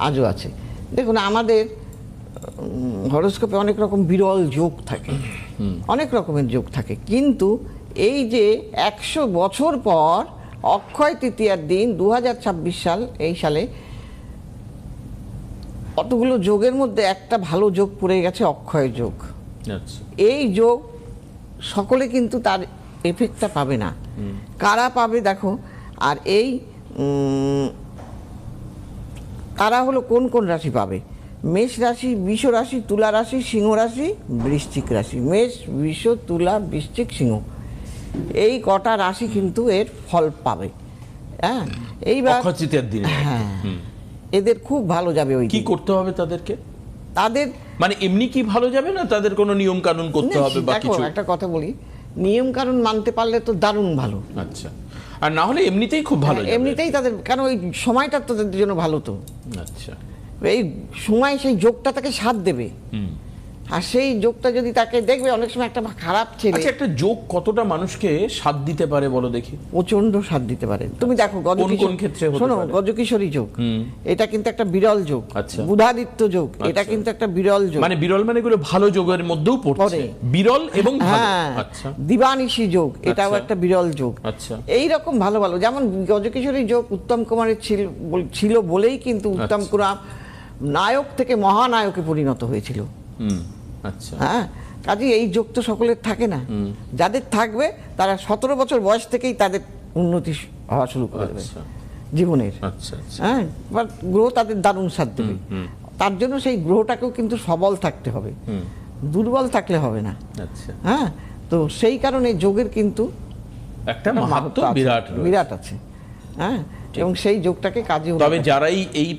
আজও আছে। দেখুন আমাদের হরোস্কোপে অনেক রকম বিরল যোগ থাকে, অনেক রকমের যোগ থাকে, কিন্তু এই যে 100 বছর পর অক্ষয় তৃতীয়ার দিন 2026 সাল, এই সালে অতগুলো যোগের মধ্যে একটা ভালো যোগ পড়ে গেছে, অক্ষয় যোগ। এই যোগ সকলে কিন্তু তার এফেক্টটা পাবে না। কারা পাবে দেখো, আর এই তারা হলো কোন কোন রাশি পাবে? মেষ রাশি, বৃষ রাশি, তুলা রাশি, সিংহ রাশি, বৃশ্চিক রাশি। মেষ, বৃষ, তুলা, বৃশ্চিক, সিংহ, এই কটা রাশি কিন্তু এর ফল পাবে। হ্যাঁ, এইবার হ্যাঁ, এদের খুব ভালো যাবে। ওই কি করতে হবে তাদেরকে? তাদের মানে এমনি কি ভালো যাবে না, তাদের কোনো নিয়ম কানুন করতে হবে বা কিছু? একটা কথা বলি, নিয়ম কানুন মানতে পারলে তো দারুণ ভালো। আচ্ছা, আর না হলে এমনিতেই খুব ভালো যাবে? এমনিতেই তাদের, কারণ ওই সময়টা তো তাদের জন্য ভালো। তো আচ্ছা, এই সময় সেই যোগটা তাকে সাথ দেবে। আর সেই যোগটা যদি তাকে দেখবে, অনেক সময় একটা খারাপ ছেলে। আচ্ছা, একটা যোগ কতটা মানুষকে সাথ দিতে পারে বলো দেখি? প্রচন্ড সাথ দিতে পারে। তুমি দেখো কোন ক্ষেত্রে শোনো, গজকিশোরী যোগ, এটা কিন্তু একটা বিরল যোগ। আচ্ছা, বুধাদিত্য যোগ, এটা কিন্তু একটা বিরল যোগ। মানে বিরল মানে এগুলো ভালো যোগের মধ্যেও পড়ছে, বিরল এবং ভালো। আচ্ছা, দিবানিশী যোগ, এটাও একটা বিরল যোগ। আচ্ছা, এই রকম ভালো ভালো, যেমন গজকিশোরী যোগ উত্তম কুমারের ছিল বলেই কিন্তু উত্তম কুমার নায়ক থেকে মহানায়কে পরিণত হয়েছিল। আচ্ছা, হ্যাঁ, কাজে এই যোগ তো সকলের থাকে না। যাদের থাকবে তারা 17 বছর বয়স থেকেই তাদের উন্নতি হওয়া শুরু করে দেবে জীবনের। হ্যাঁ, গ্রহ তাদের দারুণ সাথ দেবে। তার জন্য সেই গ্রহটাকেও কিন্তু সবল থাকতে হবে, দুর্বল থাকলে হবে না। হ্যাঁ, তো সেই কারণে যোগের কিন্তু একটা মাহাত্ম্য বিরাট আছে। হ্যাঁ, এবং সেই যোগটাকে কাজে, তবে যারাই এই